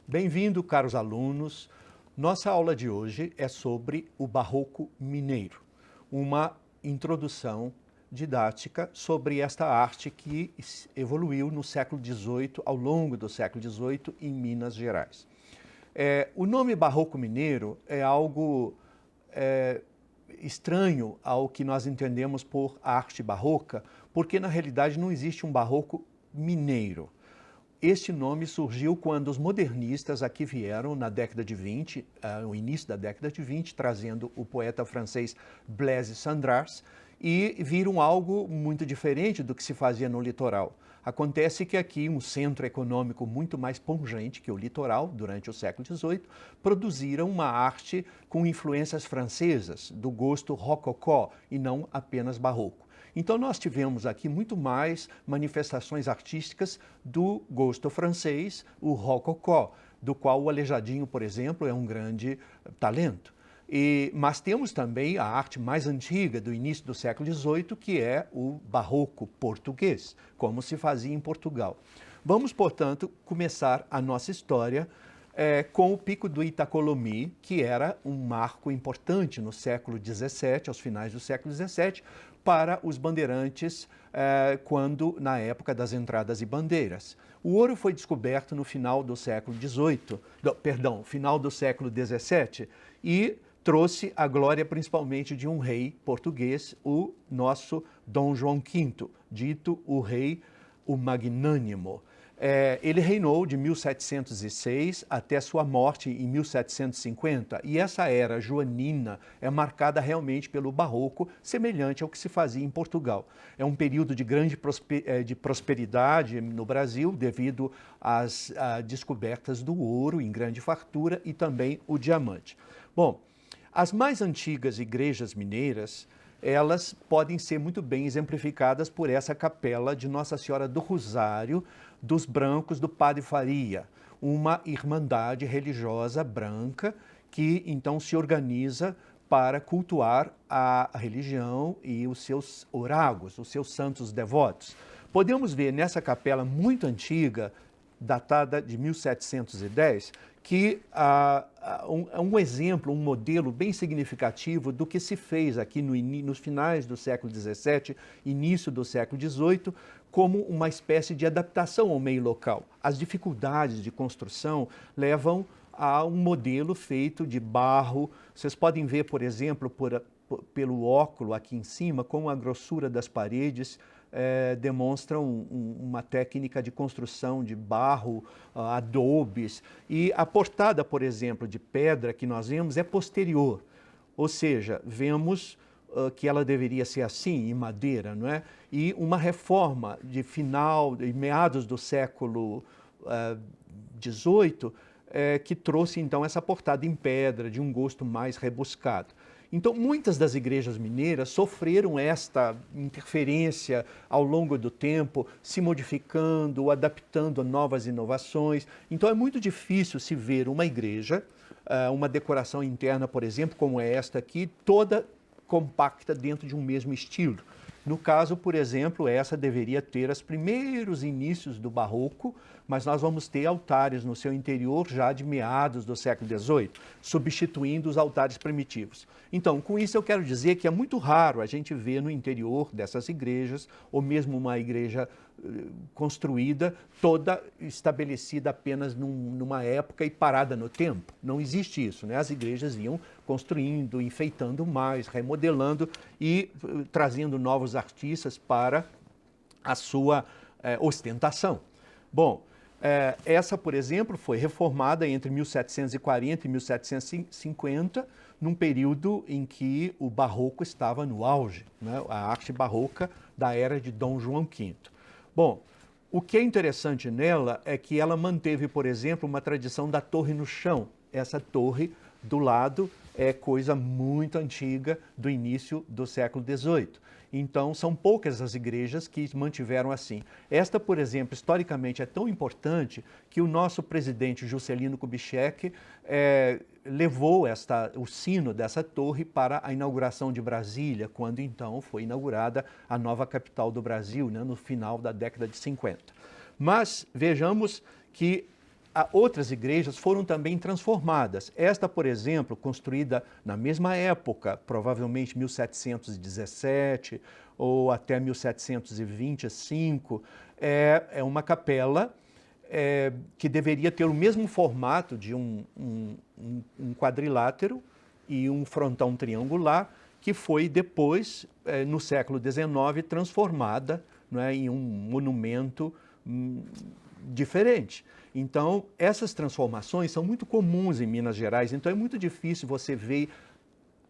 Bem-vindo, caros alunos. Nossa aula de hoje é sobre o Barroco Mineiro, uma introdução didática sobre esta arte que evoluiu no século XVIII, ao longo do século XVIII, em Minas Gerais. O nome Barroco Mineiro é algo estranho ao que nós entendemos por arte barroca, porque na realidade não existe um barroco mineiro. Este nome surgiu quando os modernistas aqui vieram na década de 20, no início da década de 20, trazendo o poeta francês Blaise Cendrars, e viram algo muito diferente do que se fazia no litoral. Acontece que aqui um centro econômico muito mais pungente que o litoral, durante o século XVIII, produziram uma arte com influências francesas, do gosto rococó e não apenas barroco. Então nós tivemos aqui muito mais manifestações artísticas do gosto francês, o rococó, do qual o Aleijadinho, por exemplo, é um grande talento. Mas temos também a arte mais antiga, do início do século XVIII, que é o barroco português, como se fazia em Portugal. Vamos, portanto, começar a nossa história com o Pico do Itacolomi, que era um marco importante no século XVII, aos finais do século XVII, para os bandeirantes na época das entradas e bandeiras. O ouro foi descoberto no final do século final do século XVII, e trouxe a glória principalmente de um rei português, o nosso Dom João V, dito o rei o Magnânimo. Ele reinou de 1706 até sua morte em 1750, e essa era joanina é marcada realmente pelo barroco, semelhante ao que se fazia em Portugal. É um período de grande prosperidade no Brasil, devido às descobertas do ouro em grande fartura e também o diamante. Bom, as mais antigas igrejas mineiras, elas podem ser muito bem exemplificadas por essa capela de Nossa Senhora do Rosário dos Brancos do Padre Faria, uma irmandade religiosa branca que então se organiza para cultuar a religião e os seus oragos, os seus santos devotos. Podemos ver nessa capela muito antiga, datada de 1710, que um exemplo, um modelo bem significativo do que se fez aqui nos finais do século XVII, início do século XVIII, como uma espécie de adaptação ao meio local. As dificuldades de construção levam a um modelo feito de barro. Vocês podem ver, por exemplo, pelo óculo aqui em cima, como a grossura das paredes demonstram uma técnica de construção de barro, adobes. E a portada, por exemplo, de pedra que nós vemos é posterior. Ou seja, vemos que ela deveria ser assim, em madeira, não é? E uma reforma de meados do século XVIII, que trouxe então essa portada em pedra, de um gosto mais rebuscado. Então, muitas das igrejas mineiras sofreram esta interferência ao longo do tempo, se modificando, adaptando a novas inovações. Então, é muito difícil se ver uma igreja, uma decoração interna, por exemplo, como é esta aqui, toda compacta dentro de um mesmo estilo. No caso, por exemplo, essa deveria ter os primeiros inícios do barroco, mas nós vamos ter altares no seu interior já de meados do século XVIII, substituindo os altares primitivos. Então, com isso eu quero dizer que é muito raro a gente ver no interior dessas igrejas, ou mesmo uma igreja construída, toda estabelecida apenas numa época e parada no tempo. Não existe isso, né? As igrejas iam construindo, enfeitando mais, remodelando e trazendo novos artistas para a sua ostentação. Bom, essa, por exemplo, foi reformada entre 1740 e 1750, num período em que o barroco estava no auge, né? A arte barroca da era de Dom João V. Bom, o que é interessante nela é que ela manteve, por exemplo, uma tradição da torre no chão. Essa torre do lado é coisa muito antiga, do início do século XVIII. Então, são poucas as igrejas que mantiveram assim. Esta, por exemplo, historicamente é tão importante que o nosso presidente Juscelino Kubitschek levou o sino dessa torre para a inauguração de Brasília, quando então foi inaugurada a nova capital do Brasil, né, no final da década de 50. Mas vejamos que outras igrejas foram também transformadas. Esta, por exemplo, construída na mesma época, provavelmente 1717 ou até 1725, é uma capela que deveria ter o mesmo formato de um quadrilátero e um frontão triangular, que foi depois, no século XIX, transformada, não é, em um monumento diferente. Então, essas transformações são muito comuns em Minas Gerais, então é muito difícil você ver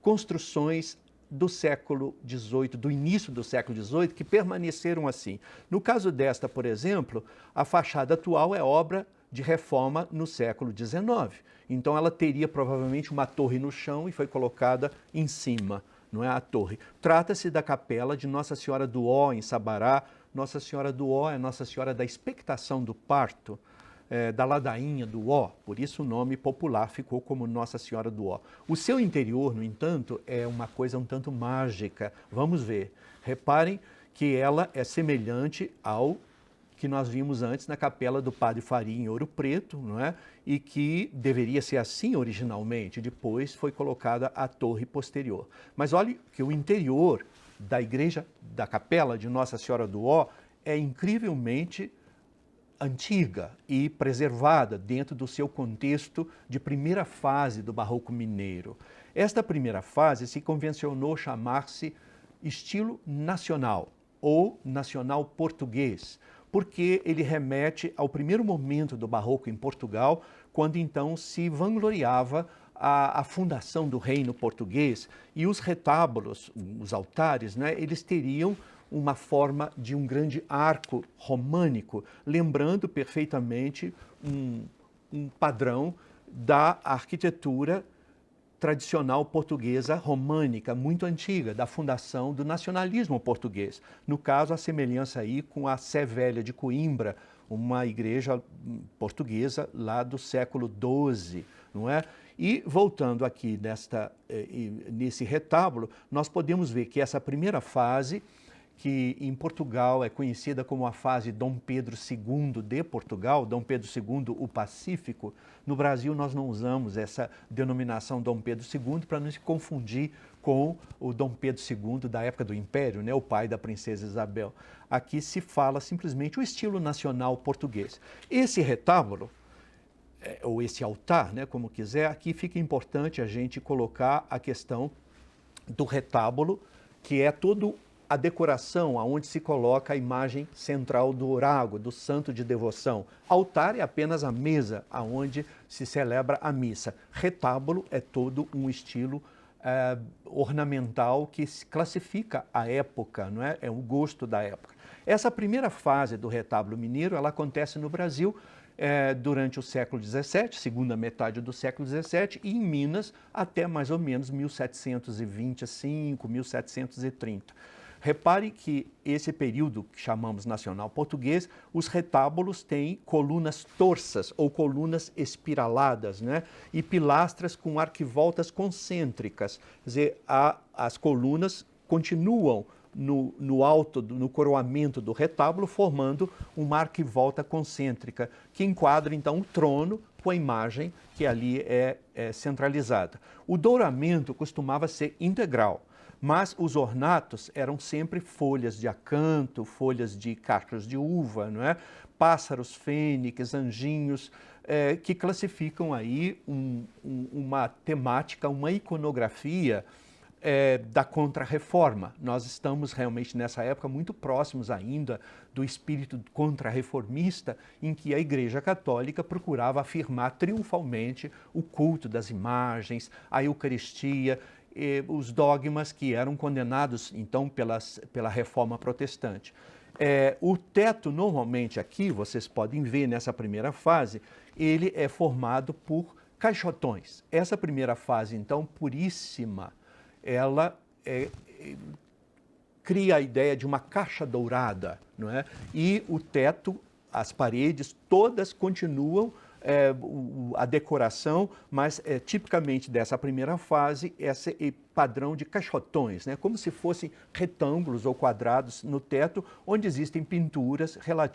construções do século XVIII, do início do século XVIII, que permaneceram assim. No caso desta, por exemplo, a fachada atual é obra de reforma no século XIX. Então, ela teria provavelmente uma torre no chão e foi colocada em cima, não é a torre. Trata-se da capela de Nossa Senhora do Ó, em Sabará. Nossa Senhora do Ó é Nossa Senhora da Expectação do Parto, da ladainha do Ó, por isso o nome popular ficou como Nossa Senhora do Ó. O seu interior, no entanto, é uma coisa um tanto mágica. Vamos ver. Reparem que ela é semelhante ao que nós vimos antes na capela do Padre Faria em Ouro Preto, não é? E que deveria ser assim originalmente, depois foi colocada a torre posterior. Mas olhe que o interior da igreja, da capela de Nossa Senhora do Ó, é incrivelmente antiga e preservada dentro do seu contexto de primeira fase do Barroco mineiro. Esta primeira fase se convencionou chamar-se estilo nacional ou nacional português, porque ele remete ao primeiro momento do Barroco em Portugal, quando então se vangloriava a fundação do reino português, e os retábulos, os altares, né, eles teriam uma forma de um grande arco românico, lembrando perfeitamente um padrão da arquitetura tradicional portuguesa românica, muito antiga, da fundação do nacionalismo português. No caso, a semelhança aí com a Sé Velha de Coimbra, uma igreja portuguesa lá do século XII, não é? E voltando aqui nesse retábulo, nós podemos ver que essa primeira fase, que em Portugal é conhecida como a fase Dom Pedro II de Portugal, Dom Pedro II o Pacífico. No Brasil nós não usamos essa denominação Dom Pedro II para não se confundir com o Dom Pedro II da época do Império, né, o pai da princesa Isabel. Aqui se fala simplesmente o estilo nacional português. Esse retábulo, ou esse altar, né, como quiser, aqui fica importante a gente colocar a questão do retábulo, que é todo a decoração aonde se coloca a imagem central do orágo, do santo de devoção. Altar é apenas a mesa aonde se celebra a missa. Retábulo é todo um estilo ornamental que se classifica a época, não é? É o gosto da época. Essa primeira fase do retábulo mineiro, ela acontece no Brasil durante o século XVII, segunda metade do século XVII, e em Minas até mais ou menos 1725, 1730. Repare que esse período que chamamos nacional português, os retábulos têm colunas torsas ou colunas espiraladas, né? E pilastras com arquivoltas concêntricas. Quer dizer, as colunas continuam no alto, no coroamento do retábulo, formando uma arquivolta concêntrica, que enquadra então o trono com a imagem que ali é centralizada. O douramento costumava ser integral, mas os ornatos eram sempre folhas de acanto, folhas de cachos de uva, não é? Pássaros, fênix, anjinhos, que classificam aí uma temática, uma iconografia da Contra-Reforma. Nós estamos realmente nessa época muito próximos ainda do espírito contra-reformista, em que a Igreja Católica procurava afirmar triunfalmente o culto das imagens, a Eucaristia, os dogmas que eram condenados, então, pela Reforma Protestante. O teto, normalmente aqui, vocês podem ver nessa primeira fase, ele é formado por caixotões. Essa primeira fase, então, puríssima, ela cria a ideia de uma caixa dourada, não é? E o teto, as paredes, todas continuam a decoração, mas tipicamente dessa primeira fase, esse padrão de caixotões, né? Como se fossem retângulos ou quadrados no teto, onde existem pinturas relativas